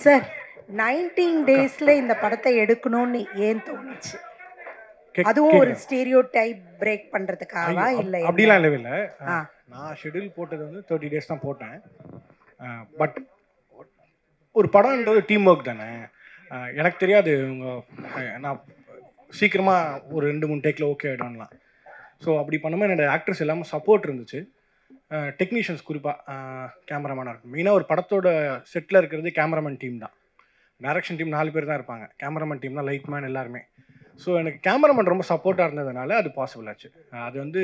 Sir 19 டேஸ்ல இந்த படத்தை எடுக்கணும்னு ஏன் தோணுச்சு? அதுவும் ஒரு ஸ்டீரியோ டைப் பிரேக் பண்றதுக்காகவா இல்ல அப்படிலாம் இல்லவே நான் ஷெட்யூல் போட்டது வந்து 30 டேஸ் தான் போட்டேன். பட் ஒரு படம்ன்றது டீம் ஒர்க் தானே. எனக்கு தெரியாது நான் சீக்கிரமாக ஒரு 2-3 டேக்கில் ஓகே ஆகிடும்லாம். ஸோ அப்படி பண்ணும்போது என்னோடய ஆக்டர்ஸ் எல்லாமே சப்போர்ட் இருந்துச்சு. டெக்னீஷியன்ஸ் குறிப்பாக கேமராமேனாக இருக்கும். மெயினாக ஒரு படத்தோட செட்டில் இருக்கிறது கேமராமேன் டீம் தான். டைரக்ஷன் டீம் 4 பேர் தான் இருப்பாங்க. கேமராமேன் டீம் தான் லைட் மேன் எல்லாருமே. ஸோ எனக்கு கேமராமேன் ரொம்ப சப்போர்ட்டாக இருந்ததுனால அது பாசிபிள் ஆச்சு. அது வந்து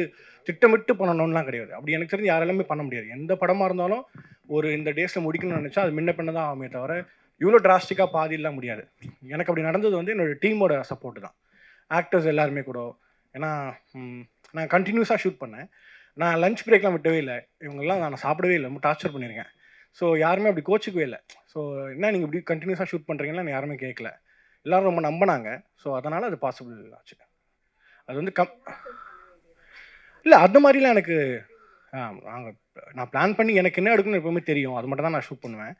திட்டமிட்டு பண்ணணும்லாம் கிடையாது. அப்படி எனக்கு தெரிஞ்சு யாராலுமே பண்ண முடியாது. எந்த படமாக இருந்தாலும் ஒரு இந்த டேஸில் முடிக்கணும்னு நினச்சா அது முன்ன பின்ன தான் ஆகுமே தவிர இவ்வளோ டிராஸ்டிக்காக பாதியெல்லாம் முடியாது. எனக்கு அப்படி நடந்தது வந்து என்னோடய டீமோட சப்போர்ட்டு தான். ஆக்டர்ஸ் எல்லாருமே கூட. ஏன்னா நான் கண்டினியூஸாக ஷூட் பண்ணேன். நான் லஞ்ச் பிரேக்லாம் விட்டவே இல்லை. இவங்கெல்லாம் நான் சாப்பிடவே இல்லை. ரொம்ப டார்ச்சர் பண்ணியிருக்கேன். ஸோ யாருமே அப்படி கோச்சிக்கவே இல்லை. ஸோ என்ன நீங்கள் இப்படி கண்டினியூஸாக ஷூட் பண்ணுறீங்கன்னா யாருமே கேட்கல. எல்லோரும் ரொம்ப நம்பினாங்க. ஸோ அதனால் அது பாசிபிள் ஆச்சு. அது வந்து இல்லை அந்த மாதிரிலாம் எனக்கு நான் பிளான் பண்ணி எனக்கு என்ன எடுக்கணும்னு எப்பவுமே தெரியும். அது மட்டும் தான் நான் ஷூட் பண்ணுவேன்.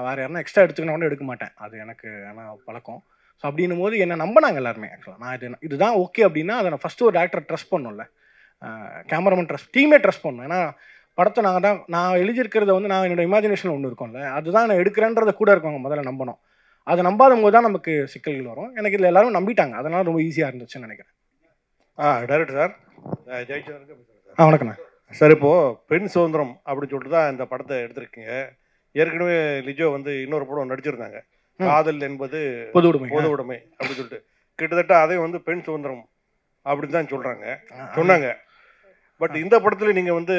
வேறு யாருன்னா எக்ஸ்ட்ரா எடுத்துக்கணும் கூட எடுக்க மாட்டேன். அது எனக்கு ஆனால் பழக்கம். ஸோ அப்படின்னும் போது என்ன நம்பினாங்க எல்லாருமே. ஆக்சுவலாக நான் இதுதான் ஓகே அப்படின்னா அதை நான் ஃபஸ்ட்டு ஒரு டேரக்டரை ட்ரஸ்ட் பண்ணணும்ல. கேமராமேன் ட்ரஸ்ட், டீமே ட்ரஸ்ட் பண்ணணும். ஏன்னா படத்தை நான் எழுதியிருக்கிறத வந்து நான் என்னோட இமேஜினேஷன் ஒன்று இருக்கும்ல, அதுதான் நான் எடுக்கிறேன்றதை கூட இருக்கவங்க முதல்ல நம்பணும். அதை நம்பாத போது தான் நமக்கு சிக்கல்கள் வரும். எனக்கு இதில் எல்லாரும் நம்பிட்டாங்க. அதனால ரொம்ப ஈஸியாக இருந்துச்சுன்னு நினைக்கிறேன். Director sir, Jayachandran sir. வணக்கண்ணா சார். இப்போது பெண் சுதந்திரம் அப்படின்னு சொல்லிட்டு தான் இந்த படத்தை எடுத்திருக்கீங்க. ஏற்கனவே லிஜோ வந்து இன்னொரு படம் நடிச்சிருந்தாங்க, காதல் என்பது பொது உடைமை அப்படின்னு சொல்லிட்டு. கிட்டத்தட்ட அதை வந்து பெண் சுதந்திரம் அப்படின்னு தான் சொன்னாங்க. பட் இந்த படத்தில் நீங்கள் வந்து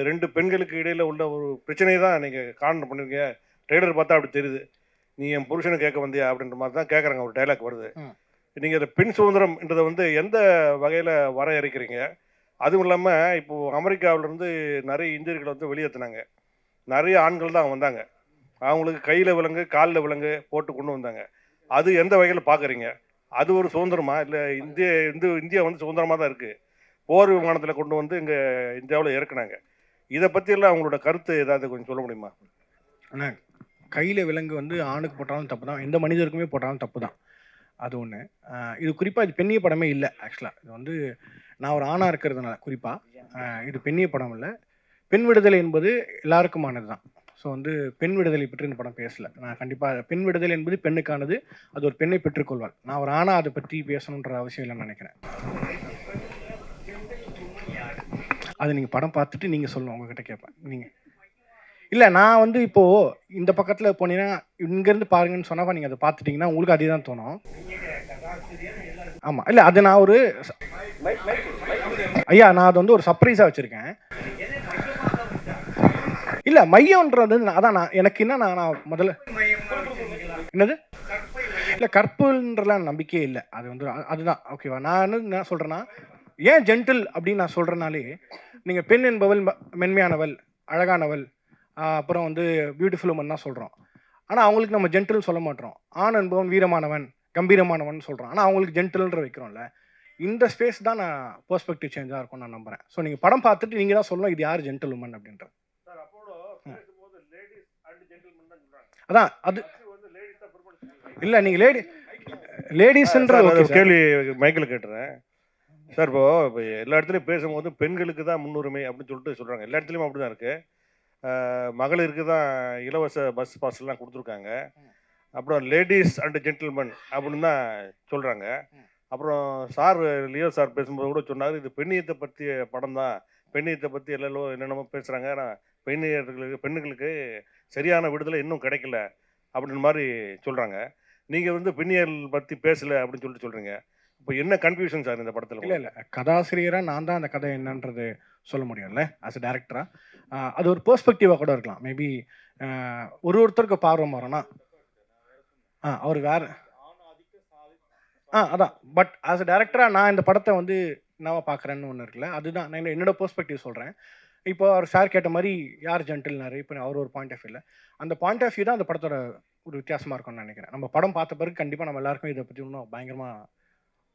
2 பெண்களுக்கு இடையில் உள்ள ஒரு பிரச்சனையை தான் நீங்கள் காரணம் பண்ணிருக்கீங்க. ட்ரெய்லர் பார்த்தா அப்படி தெரியுது. நீ என் புருஷனை கேட்க வந்தியா அப்படின்ற மாதிரி தான் கேட்குறாங்க. ஒரு டைலாக் வருது. நீங்கள் இந்த பெண் சுதந்திரம்ன்றதை வந்து எந்த வகையில் வரையறுக்கிறீங்க? அதுவும் இல்லாமல் இப்போது அமெரிக்காவிலேருந்து நிறைய இந்தியர்களை வந்து வெளியேற்றினாங்க. நிறைய ஆண்கள் தான் வந்தாங்க. அவங்களுக்கு கையில் விலங்கு காலில் விலங்கு போட்டு கொண்டு வந்தாங்க. அது எந்த வகையில் பார்க்குறீங்க? அது ஒரு சுதந்திரமா? இல்லை இந்தியா வந்து சுதந்திரமாக தான் இருக்குது. போர் விமானத்தில் கொண்டு வந்து இங்கே இந்தியாவில் இறக்குனாங்க. இதை பற்றியெல்லாம் அவங்களோட கருத்து ஏதாவது கொஞ்சம் சொல்ல முடியுமா? ஆனால் கையில் விலங்கு வந்து ஆணுக்கு போட்டாலும் தப்பு தான், எந்த மனிதருக்குமே போட்டாலும் தப்பு தான். அது ஒன்று. இது குறிப்பாக இது பெண்ணிய படமே இல்லை. ஆக்சுவலாக இது வந்து நான் ஒரு ஆணாக இருக்கிறதுனால குறிப்பாக இது பெண்ணிய படம் இல்லை. பெண் விடுதலை என்பது எல்லாருக்குமானது தான். ஸோ வந்து பெண் விடுதலை பற்றி இந்த படம் பேசலை. நான் கண்டிப்பாக பெண் விடுதலை என்பது பெண்ணுக்கானது. அது ஒரு பெண்ணை பெற்றுக்கொள்வாள். நான் ஒரு ஆணாக அதை பற்றி பேசணுன்ற அவசியம் இல்லைன்னு நினைக்கிறேன். அது நீங்கள் படம் பார்த்துட்டு நீங்கள் சொல்லணும். உங்ககிட்ட கேட்பேன். நீங்கள் இல்லை, நான் வந்து இப்போது இந்த பக்கத்தில் போனீங்கன்னா இங்கேருந்து பாருங்கன்னு சொன்னால் நீங்கள் அதை பார்த்துட்டிங்கன்னா உங்களுக்கு அதே தான் தோணும். ஆமாம். இல்லை, அது நான் ஒரு ஐயா நான் அது வந்து ஒரு சர்ப்ரைஸாக வச்சுருக்கேன். இல்லை, மையம்ன்றது அதான் எனக்கு என்ன நான் முதல்ல என்னது இல்லை கற்புன்றலாம் நம்பிக்கையே இல்லை. அது வந்து அதுதான் ஓகேவா. நான் என்ன சொல்கிறேன்னா, ஏன் ஜென்டில் அப்படின்னு நான் சொல்கிறனாலே, நீங்கள் பெண் என்பவள் மென்மையானவள், அழகானவள், அப்புறம் வந்து பியூட்டிஃபுல் உமன் தான் சொல்கிறோம். ஆனால் அவங்களுக்கு நம்ம ஜென்டில்னு சொல்ல மாட்டோம். ஆண் என்பவன் வீரமானவன், கம்பீரமானவன் சொல்கிறோம். ஆனால் அவங்களுக்கு ஜென்டில்ன்ற வைக்கிறோம்ல. இந்த ஸ்பேஸ் தான் நான் பெர்ஸ்பெக்டிவ் சேஞ்சாக இருக்கும்னு நான் நம்புகிறேன். ஸோ நீங்கள் படம் பார்த்துட்டு நீங்கள் தான் சொல்லணும் இது யார் ஜென்டில் உமன் அப்படின்ற. அதான் அது இல்லை, நீங்கள் லேடிஸ்ன்ற கேள்வி மைக்கில் கேட்டுறேன் சார். இப்போ எல்லா இடத்துலையும் பேசும்போது பெண்களுக்கு தான் முன்னுரிமை அப்படின்னு சொல்கிறாங்க. எல்லா இடத்துலையும் அப்படி தான் இருக்குது. மகளிருக்கு தான் இலவச பஸ் பாஸ்லாம் கொடுத்துருக்காங்க. அப்புறம் லேடிஸ் அண்ட் ஜென்டில்மேன் அப்படின்னு தான் சொல்கிறாங்க. அப்புறம் லியோ சார் பேசும்போது கூட சொன்னார், இது பெண்ணியத்தை பற்றிய படம் தான், பெண்ணியத்தை பற்றி என்னென்னமோ பேசுகிறாங்க. ஆனால் பெண்ணுங்களுக்கு சரியான விடுதலை இன்னும் கிடைக்கல அப்படின்னு மாதிரி சொல்கிறாங்க. நீங்கள் வந்து பெண்ணியல் பற்றி பேசலை அப்படின்னு சொல்கிறீங்க. இப்போ என்ன கன்ஃபியூஷன் சார் இந்த படத்தில்? இல்லை, கதாசிரியராக நான் தான் அந்த கதை என்னன்றது சொல்ல முடியும்ல ஆஸ் அ டேரக்டராக. அது ஒரு பெர்ஸ்பெக்டிவாக கூட இருக்கலாம். மேபி ஒருத்தருக்கு பார்வை மாறோன்னா அவர் வேறு அதான். பட் ஆஸ் அ டேரக்டராக நான் இந்த படத்தை வந்து என்னவா பார்க்குறேன்னு ஒன்று இருக்குல்ல, அதுதான் நான் என்னோட பெர்ஸ்பெக்டிவ் சொல்கிறேன். இப்போ அவர் சார் கேட்ட மாதிரி யார் ஜென்டில்னாரு, இப்போ அவர் ஒரு பாயிண்ட் ஆஃப் வியூவில் அந்த பாயிண்ட் ஆஃப் வியூ தான் அந்த படத்தோட ஒரு வித்தியாசமாக இருக்கும்னு நினைக்கிறேன். நம்ம படம் பார்த்த பிறகு கண்டிப்பாக நம்ம எல்லாருக்கும் இதை பற்றி இன்னும் பயங்கரமாக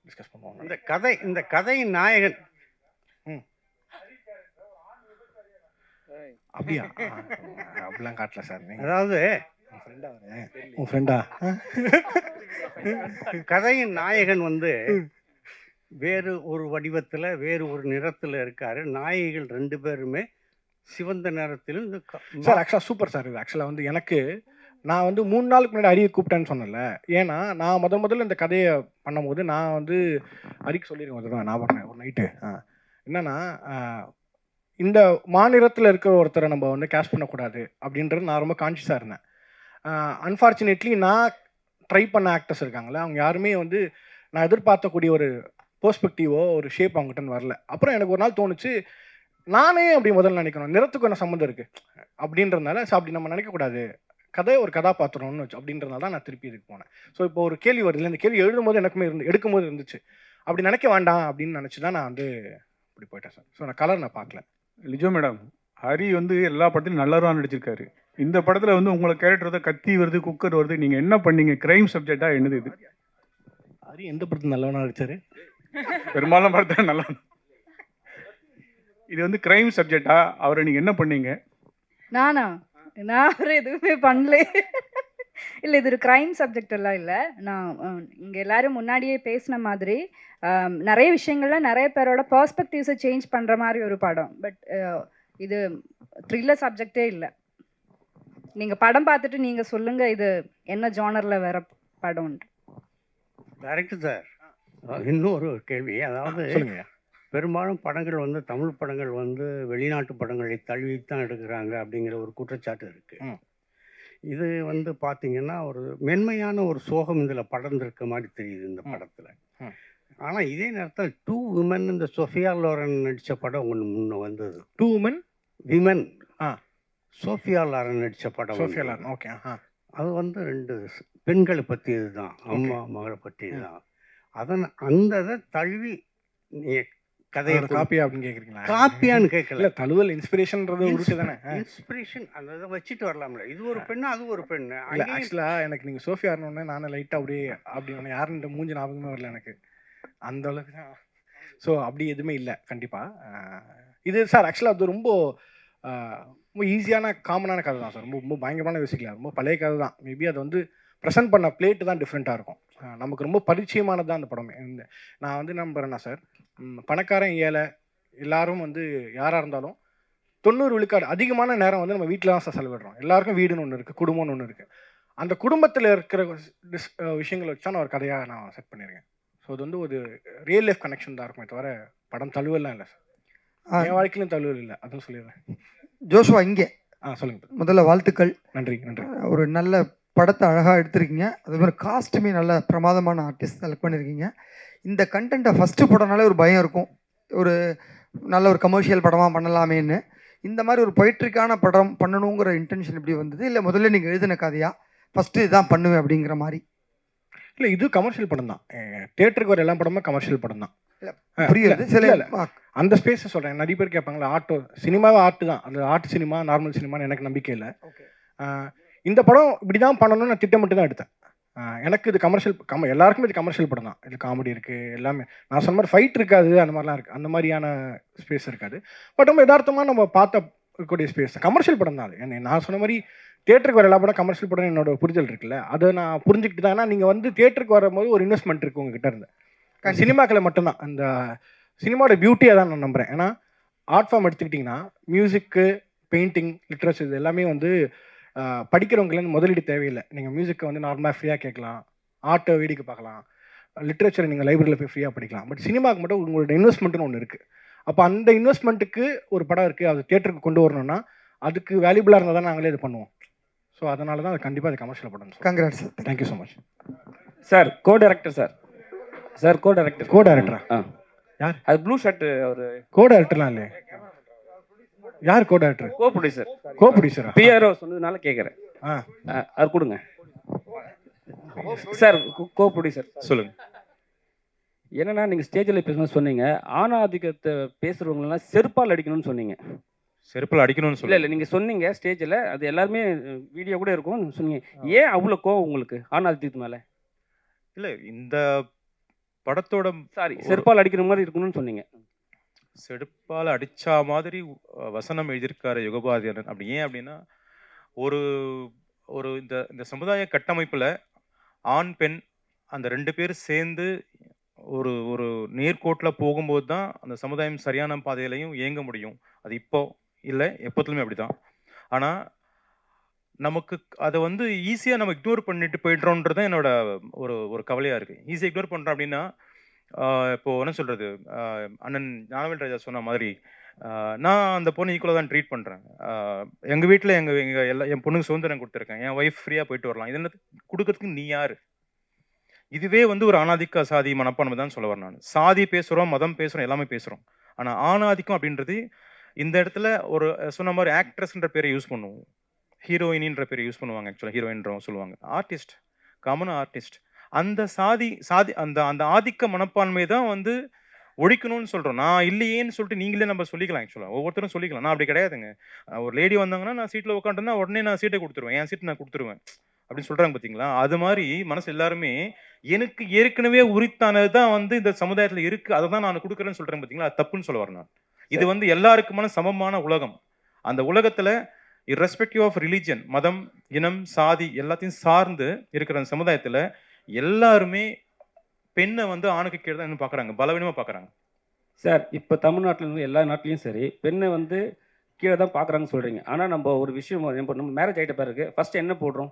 டிஸ்கஸ் பண்ணுவோம். இந்த கதையின் நாயகன் அப்படியா? அப்படிலாம் காட்டல சார். அதாவது உன் ஃப்ரெண்டா? கதையின் நாயகன் வந்து வேறு ஒரு வடிவத்தில் வேறு ஒரு நிறத்தில் இருக்காரு. நாயகிகள் 2 பேருமே சிவந்த நிறத்திலும் சார் ஆக்சுவலாக சூப்பர் சார். இது ஆக்சுவலாக வந்து எனக்கு நான் வந்து 3 நாளுக்கு முன்னாடி அரியை கூப்பிட்டேன்னு சொன்னேன்ல. ஏன்னா நான் முதல்ல இந்த கதையை பண்ணும்போது நான் வந்து அரிக்கு சொல்லியிருக்கேன் ஞாபகம் ஒரு நைட்டு. என்னன்னா இந்த மாநிலத்தில் இருக்கிற ஒருத்தரை நம்ம வந்து கேஷ் பண்ணக்கூடாது அப்படின்றது நான் ரொம்ப கான்ஷியஸாக இருந்தேன். அன்ஃபார்ச்சுனேட்லி நான் ட்ரை பண்ண ஆக்டர்ஸ் இருக்காங்களே அவங்க யாருமே வந்து நான் எதிர்பார்த்தக்கூடிய ஒரு பெர்ஸ்பெக்டிவோ ஒரு ஷேப் அவங்ககிட்ட வரல. அப்புறம் எனக்கு ஒரு நாள் தோணுச்சு நானே அப்படி முதல்ல நினைக்கணும் நிறத்துக்கு என்ன சம்மந்தம் இருக்குது அப்படின்றதுனால அப்படி நம்ம நினைக்கக்கூடாது கதை ஒரு கதாபாத்திரம்னு வச்சு அப்படின்றதுனால தான் நான் திருப்பி இதுக்கு போனேன். ஸோ இப்போ ஒரு கேள்வி வருது இல்லை இந்த கேள்வி எழுதும்போது எனக்குமே எடுக்கும்போது இருந்துச்சு அப்படி நினைக்க வேண்டாம் அப்படின்னு நினச்சி தான் நான் வந்து இப்படி போயிட்டேன் சார். ஸோ நான் கலர் நான் பார்க்கல. லிஜோ மேடம், ஹரி வந்து எல்லா படத்துலையும் நல்லதான் நடிச்சிருக்காரு. இந்த படத்தில் வந்து உங்களை கேரக்டர் தான் கத்தி வருது குக்கர் வருது, நீங்கள் என்ன பண்ணீங்க? கிரைம் சப்ஜெக்டாக என்னது இது? ஹரி எந்த படத்தில் நல்லவனா நடிச்சாரு? பெரும்பாலும் படத்தில் நல்லா. இது வந்து கிரைம் சப்ஜெக்டா, அவரை நீங்கள் என்ன பண்ணீங்க? நான் அவர் எதுவுமே பண்ணல. இல்லை, இது ஒரு க்ரைம் சப்ஜெக்ட் எல்லாம் இல்லை. நான் இங்கே எல்லாரும் முன்னாடியே பேசின மாதிரி நிறைய விஷயங்கள்ல நிறைய பேரோட பெர்ஸ்பெக்டிவ்ஸை சேஞ்ச் பண்ணுற மாதிரி ஒரு படம். பட் இது த்ரில்லர் சப்ஜெக்டே இல்லை. நீங்கள் படம் பார்த்துட்டு நீங்கள் சொல்லுங்கள் இது என்ன ஜானரில் வேற படம். டைரக்டர் சார், இன்னொரு கேள்வி. அதாவது பெரும்பாலும் படங்கள் வந்து தமிழ் படங்கள் வந்து வெளிநாட்டு படங்களை தழுவித்தான் எடுக்கிறாங்க அப்படிங்கிற ஒரு குற்றச்சாட்டு இருக்குது. இது வந்து பார்த்தீங்கன்னா ஒரு மென்மையான ஒரு சோகம் இதில் படர்ந்திருக்க மாதிரி தெரியுது இந்த படத்தில். ஆனால் இதே நேரத்தில் 2 விமன் இந்த சோஃபியா லோரன் நடித்த படம் ஒன்று முன்ன வந்தது. 2 விமன் சோஃபியா லாரன் நடித்த படம். Sophia Loren, okay. அது வந்து 2 பெண்களை பற்றியது தான், அம்மா மகளை பற்றியது தான். அந்த இதை தழுவி நீங்கள் கதையை காப்பியா அப்படின்னு கேட்குறீங்களா? காப்பியான்னு கேட்கல, தழுவல் இன்ஸ்பிரேஷன்றது உருட்டு தானே. இன்ஸ்பிரேஷன் அந்த இதை வச்சுட்டு வரலாம்ல. இது ஒரு பெண்ணு அது ஒரு பெண்ணு. இல்லை ஆக்சுவலாக எனக்கு நீங்கள் சோஃபியா ஆரணுன்னே நானும் லைட்டாக அப்படியே அப்படி ஒன்று யாருன்ற மூஞ்சி ஞாபகமே வரல எனக்கு அந்த அளவுக்கு தான். ஸோ அப்படி எதுவுமே இல்லை கண்டிப்பாக. இது சார் ஆக்சுவலாக அது ரொம்ப ரொம்ப ஈஸியான காமனான கதை தான் சார். ரொம்ப ரொம்ப பயங்கரமான யோசிக்கல, ரொம்ப பழைய கதை தான். மேபி அது வந்து ப்ரெசென்ட் பண்ண பிளேட்டு தான் டிஃப்ரெண்ட்டாக இருக்கும். நமக்கு ரொம்ப பரிச்சயமானது தான் அந்த படமே. நான் வந்து நம்புறேன்னா சார், பணக்காரன் ஏழை எல்லாரும் வந்து யாராக இருந்தாலும் 90 விழுக்காடு அதிகமான நேரம் வந்து நம்ம வீட்டில் தான் சார் செலவிடுறோம். எல்லாருக்கும் வீடுன்னு ஒன்று இருக்குது, குடும்பம்னு ஒன்று இருக்குது. அந்த குடும்பத்தில் இருக்கிற விஷயங்களை வச்சு தான் நான் ஒரு கதையாக நான் செட் பண்ணியிருக்கேன். ஸோ அது வந்து ஒரு ரியல் லைஃப் கனெக்ஷன் தான் இருக்குமே தவிர படம் தழுவலாம் இல்லை சார். என் வாழ்க்கையிலும் தழுவல் இல்லை, அதுவும் சொல்லிடுறேன். ஜோஷுவா இங்கே சொல்லுங்கள். முதல்ல வாழ்த்துக்கள். நன்றி நன்றி. ஒரு நல்ல படத்தை அழகாக எடுத்திருக்கீங்க. அதே மாதிரி காஸ்ட்டுமே நல்ல பிரமாதமான ஆர்டிஸ்ட் செலக்ட் பண்ணியிருக்கீங்க. இந்த கண்டென்ட்டை ஃபஸ்ட்டு படம்னாலே ஒரு பயம் இருக்கும், ஒரு நல்ல ஒரு கமர்ஷியல் படமாக பண்ணலாமேன்னு. இந்த மாதிரி ஒரு பொய்ட்ரிக்கான படம் பண்ணணுங்கிற இன்டென்ஷன் எப்படி வந்தது? இல்லை முதல்ல நீங்கள் எழுதின கதையா ஃபஸ்ட்டு இதுதான் பண்ணுவேன் அப்படிங்கிற மாதிரி? இல்லை, இது கமர்ஷியல் படம் தான். தியேட்டருக்கு வர எல்லா படமும் கமர்ஷியல் படம் தான். புரியுது. சில அந்த ஸ்பேஸை சொல்கிறேன். நிறைய பேர் கேட்பாங்களா ஆர்ட் சினிமாவே ஆர்ட் தான், அந்த ஆர்ட் சினிமா நார்மல் சினிமான்னு எனக்கு நம்பிக்கை இல்லை. இந்த படம் இப்படி தான் பண்ணணும்னு நான் திட்டமிட்டு தான் எடுத்தேன். எனக்கு இது கமர்ஷியல் எல்லாருக்குமே இது கமர்ஷியல் படம் தான். இது காமெடி இருக்குது, எல்லாமே நான் சொன்ன மாதிரி ஃபைட் இருக்காது, அந்த மாதிரிலாம் இருக்குது, அந்த மாதிரியான ஸ்பேஸ் இருக்காது. பட் ரொம்ப யதார்த்தமாக நம்ம பார்த்த இருக்கக்கூடிய ஸ்பேஸ் கமர்ஷியல் படம் தான் அது. நான் சொன்ன மாதிரி தியேட்டருக்கு வர எல்லா படம் கமர்ஷியல் படம் என்னோட புரிதல் இருக்குல்ல, அதை நான் புரிஞ்சுக்கிட்டு தான். ஏன்னா நீங்கள் வந்து தியேட்டருக்கு வரும்போது ஒரு இன்வெஸ்ட்மெண்ட் இருக்குது உங்ககிட்ட இருந்து. சினிமாக்களை மட்டும்தான் அந்த சினிமாவோட பியூட்டியை தான் நான் நம்புகிறேன். ஏன்னா ஆர்ட் ஃபார்ம் எடுத்துக்கிட்டிங்கன்னா மியூசிக்கு, பெயிண்டிங், லிட்ரேச்சர் இது எல்லாமே வந்து படிக்கிறவங்களுக்கு முதலீடு தேவையில்லை. நீங்கள் மியூசிக்கை வந்து நார்மலாக ஃப்ரீயாக கேட்கலாம், ஆர்ட்டை வேடிக்கை பார்க்கலாம், லிட்ரேச்சரை நீங்கள் லைப்ரரியில் போய் ஃப்ரீயாக படிக்கலாம். பட் சினிமாவுக்கு மட்டும் உங்களோட இன்வெஸ்ட்மெண்ட்டுன்னு ஒன்று இருக்குது. அப்போ அந்த இன்வெஸ்ட்மெண்ட்டுக்கு ஒரு படம் இருக்குது, அது தியேட்டருக்கு கொண்டு வரணும்னா அதுக்கு வேல்யூபிளாக இருந்தால் தான் நாங்களே இது பண்ணுவோம். ஸோ அதனால தான் அது கண்டிப்பாக அது கமர்ஷியல் படம். Congrats sir. Thank you so much sir. Co director sir. Sir co director. Co டைரக்டரா? யார் அது? ப்ளூ ஷர்ட் அவர். கோ டைரக்டர்லாம் இல்லையே. யார் co director? Co producer. Co ப்ரொடியூசரா? பிஆர்ஓ சொன்னதுனால கேட்குறேன். அது கொடுங்க சார். கோ ப்ரொடியூசர் சொல்லுங்க. என்னன்னா நீங்கள் ஸ்டேஜில் பேசணும்னு சொன்னீங்க, ஆணாதிக்கத்தை பேசுகிறவங்களெல்லாம் செருப்பால் அடிக்கணும்னு சொன்னீங்க. செருப்பால் அடிக்கணும்னு சொல்லி இல்லை நீங்கள் சொன்னீங்க ஸ்டேஜில், அது எல்லாருமே வீடியோ கூட இருக்கும் சொன்னீங்க. ஏன் அவ்வளோ கோவம் உங்களுக்கு ஆணாதிக்கத்து மேலே? இல்லை, இந்த படத்தோட செருப்பால் அடிக்கிற மாதிரி இருக்கணும்னு சொன்னீங்க. செருப்பால் அடிச்சா மாதிரி வசனம் எழுதியிருக்காரு யுகபாரதியாரன். அப்படி ஏன் அப்படின்னா, ஒரு ஒரு இந்த இந்த சமுதாய கட்டமைப்பில் ஆண் பெண் அந்த 2 பேர் சேர்ந்து ஒரு ஒரு நேர்கோட்டில் போகும்போது தான் அந்த சமுதாயம் சரியான பாதையிலையும் இயங்க முடியும். அது இப்போ இல்லை, எப்போத்துலையுமே அப்படி தான். ஆனால் நமக்கு அதை வந்து ஈஸியாக நம்ம இக்னோர் பண்ணிட்டு போய்ட்றோன்றது தான் என்னோட ஒரு ஒரு கவலையாக இருக்குது. ஈஸியாக இக்னோர் பண்ணுறோம் அப்படின்னா இப்போ என்ன சொல்கிறது, அண்ணன் ஞானவேல் ராஜா சொன்ன மாதிரி நான் அந்த பொண்ணு ஈக்குவலாக தான் ட்ரீட் பண்ணுறேன். எங்கள் வீட்டில் என் பொண்ணுக்கு சுதந்திரம் கொடுத்துருக்கேன். என் ஒய்ஃப் ஃப்ரீயாக போயிட்டு வரலாம். இது என்ன கொடுக்கறதுக்கு நீ யார்? இதுவே வந்து ஒரு ஆணாதிக்க சாதி மனப்பான்மை தான் சொல்ல வரேன் நான். சாதி பேசுகிறோம், மதம் பேசுகிறோம், எல்லாமே பேசுகிறோம். ஆனால் ஆணாதிக்கம் அப்படின்றது இந்த இடத்துல ஒரு சொன்ன மாதிரி ஆக்ட்ரஸ்ன்ற பேரை யூஸ் பண்ணுவோம், ஹீரோயினின்ற பேரை யூஸ் பண்ணுவாங்க. ஆக்சுவலாக ஹீரோயின்றவங்க சொல்லுவாங்க, ஆர்டிஸ்ட், காமன் ஆர்டிஸ்ட். அந்த சாதி அந்த அந்த ஆதிக்க மனப்பான்மை தான் வந்து ஒழிக்கணும்னு சொல்கிறோம். நான் இல்லையேன்னு சொல்லிட்டு நீங்களே நம்ம சொல்லிக்கலாம். ஆக்சுவலாக ஒவ்வொருத்தரும் சொல்லிக்கலாம். நான் அப்படி கிடையாதுங்க. ஒரு லேடி வந்தாங்கன்னா நான் சீட்டில் உட்காந்துன்னா உடனே நான் சீட்டை கொடுத்துருவேன், என் சீட்டை நான் கொடுத்துருவேன் அப்படின்னு சொல்கிறாங்க பார்த்தீங்களா? அது மாதிரி மனசு எல்லாருமே எனக்கு ஏற்கனவே உரித்தானது தான் வந்து இந்த சமுதாயத்தில் இருக்குது, அதை தான் நான் கொடுக்குறேன்னு சொல்கிறேன் பார்த்தீங்களா? அது தப்புன்னு சொல்ல வரேன் நான். இது வந்து எல்லாருக்குமான சமமான உலகம். அந்த உலகத்தில் irrespective ஆஃப் ரிலீஜன், மதம், இனம், சாதி எல்லாத்தையும் சார்ந்து இருக்கிற அந்த சமுதாயத்தில் எல்லாருமே பெண்ணை வந்து ஆணுக்கு கீழே தான் இன்னும் பார்க்குறாங்க, பலவீனமாக பார்க்குறாங்க. சார், இப்போ தமிழ்நாட்டில் இருந்து எல்லா நாட்டிலையும் சரி பெண்ணை வந்து கீழே தான் பார்க்குறாங்கன்னு சொல்கிறீங்க. ஆனால் நம்ம ஒரு விஷயம், இப்போ நம்ம மேரேஜ் ஆகிட்ட பிறகு ஃபஸ்ட்டு என்ன போடுறோம்?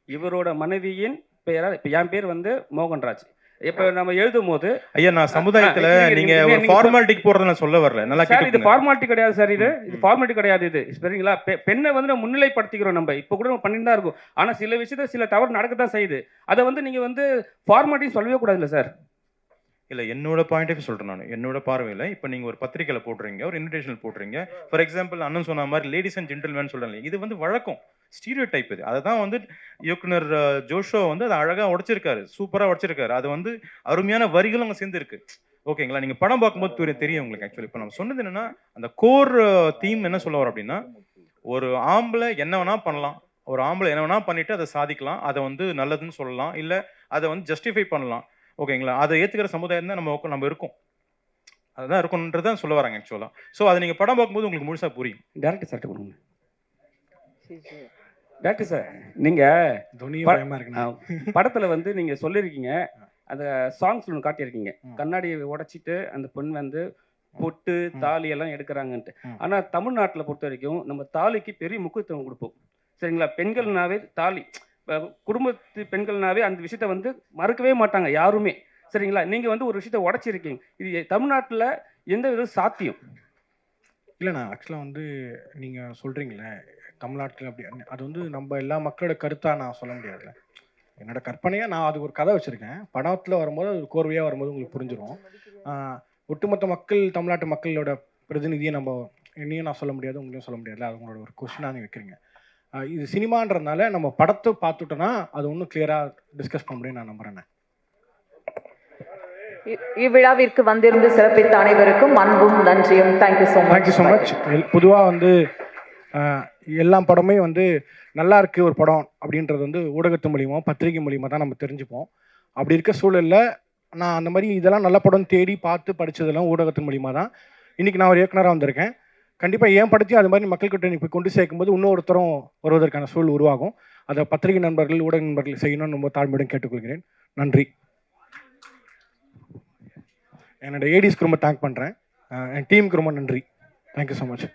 இவரோட மனைவியின் பெயரா. இப்போ என் பேர் வந்து மோகன்ராஜ். இப்போ நம்ம எழுதும் போது ஐயா, நான் சமுதாயத்தில் நீங்கள் ஒரு ஃபார்மாலிட்டிக்கு போகிறத நான் சொல்ல வரல. நல்லா சார், இது கேட்டுக்கோங்க. ஃபார்மாலிட்டி கிடையாது சார். இது ஃபார்மாலிட்டி கிடையாது. இது சரிங்களா? பெண்ணை வந்து நம்ம முன்னிலைப்படுத்திக்கிறோம். நம்ம இப்போ கூட நம்ம பண்ணிட்டு தான் இருக்கும். ஆனால் சில விஷயத்தில் சில தவறு நடக்க தான் செய்யுது. அதை வந்து நீங்கள் வந்து ஃபார்மாலிட்டின்னு சொல்லவே கூடாதுல்ல சார்? இல்லை, என்னோட பாயிண்ட் ஆஃப் சொல்கிறேன் நான். என்னோட பார்வையில் இப்போ நீங்கள் ஒரு பத்திரிக்கையில் போடுறீங்க, ஒரு இன்விடேஷன் போடுறீங்க. ஃபார் எக்ஸாம்பிள் அண்ணன் சொன்ன மாதிரி லேடிஸ் அண்ட் ஜென்டில்மேன் சொல்கிறாங்க. இது வந்து வழக்கம், ஸ்டீரியோ டைப். இது அதை தான் வந்து இயக்குனர் ஜோஷோ வந்து அதை அழகாக உடைச்சிருக்காரு, சூப்பராக உடைச்சிருக்காரு. அது வந்து அருமையான வரிகளும் அங்கே சேர்ந்துருக்கு. ஓகேங்களா? நீங்கள் படம் பார்க்கும்போது தெரியும் உங்களுக்கு. ஆக்சுவலி இப்போ நம்ம சொன்னது என்னென்னா, அந்த கோர் தீம் என்ன சொல்ல வரோம் அப்படின்னா, ஒரு ஆம்பளை என்ன வேணால் பண்ணலாம், ஒரு ஆம்பளை என்ன வேணால் பண்ணிவிட்டு அதை சாதிக்கலாம், அதை வந்து நல்லதுன்னு சொல்லலாம், இல்லை அதை வந்து ஜஸ்டிஃபை பண்ணலாம். ஓகேங்களா? அதை ஏற்றுக்கிற சமுதாயம் தான் நம்ம இருக்கோம். அதுதான் இருக்கணுன்றதான் சொல்ல வராங்க ஆக்சுவலாக. ஸோ அதை நீங்கள் படம் பார்க்கும்போது உங்களுக்கு முழுசாக புரியும். டேரக்டர் சார்ட்ட கொடுங்க. டேரக்டர் சார், நீங்கள் படத்தில் வந்து நீங்கள் சொல்லியிருக்கீங்க, அந்த சாங்ஸ் ஒன்று காட்டியிருக்கீங்க, கண்ணாடி உடைச்சிட்டு அந்த பெண் வந்து பொட்டு தாலி எல்லாம் எடுக்கிறாங்கன்ட்டு. ஆனால் தமிழ்நாட்டில் பொறுத்த வரைக்கும் நம்ம தாலிக்கு பெரிய முக்கியத்துவம் கொடுப்போம். சரிங்களா? பெண்கள்னாவே தாலி, குடும்பத்து பெண்கள்னாவே அந்த விஷயத்த வந்து மறக்கவே மாட்டாங்க யாருமே. சரிங்களா? நீங்கள் வந்து ஒரு விஷயத்த உடைச்சிருக்கீங்க. இது தமிழ்நாட்டில் எந்த விதம் சாத்தியம்? இல்லைண்ணா, ஆக்சுவலாக வந்து நீங்கள் சொல்கிறீங்களே தமிழ்நாட்டில் அப்படி, அது வந்து நம்ம எல்லா மக்களோட கருத்தாக நான் சொல்ல முடியாதுல்ல. என்னோட கற்பனையாக நான் அது ஒரு கதை வச்சுருக்கேன். படத்தில் வரும்போது அது கோர்வையாக வரும்போது உங்களுக்கு புரிஞ்சிடும். ஒட்டுமொத்த மக்கள், தமிழ்நாட்டு மக்களோட பிரதிநிதியை நம்ம என்னையும் நான் சொல்ல முடியாது, உங்களையும் சொல்ல முடியாது. அது உங்களோட ஒரு கொஸ்டினாக நீங்கள் வைக்கிறீங்க. இது சினிமான்றதுனால நம்ம படத்தை பார்த்துட்டோன்னா அது ஒன்றும் கிளியராக டிஸ்கஸ் பண்ண முடியும் நான் நம்புறேன். இவ்விழாவிற்கு வந்திருந்து சிறப்பித்த அனைவருக்கும் அன்பும் நன்றியும். Thank you so much. பொதுவாக வந்து எல்லா படமே வந்து நல்லா இருக்கு ஒரு படம் அப்படின்றது வந்து ஊடகத்து மூலியமாக, பத்திரிகை மூலியமாக தான் நம்ம தெரிஞ்சுப்போம். அப்படி இருக்க சூழலில் நான் அந்த மாதிரி இதெல்லாம் நல்ல படம் தேடி பார்த்து படித்ததெல்லாம் ஊடகத்தின் மூலியமாக தான். இன்றைக்கி நான் ஒரு இயக்குனராக வந்திருக்கேன். கண்டிப்பாக என் படத்தையும் அது மாதிரி மக்கள்கிட்ட இப்போ கொண்டு சேர்க்கும்போது இன்னொருத்தரும் வருவதற்கான சூழல் உருவாகும். அதை பத்திரிகை நண்பர்கள், ஊடக நண்பர்கள் செய்யணும்னு ரொம்ப தாழ்மையுடன் கேட்டுக்கொள்கிறேன். நன்றி. என்னோட ஏடிஸ்க்கு ரொம்ப தேங்க் பண்ணுறேன். என் டீமுக்கு ரொம்ப நன்றி. Thank you so much.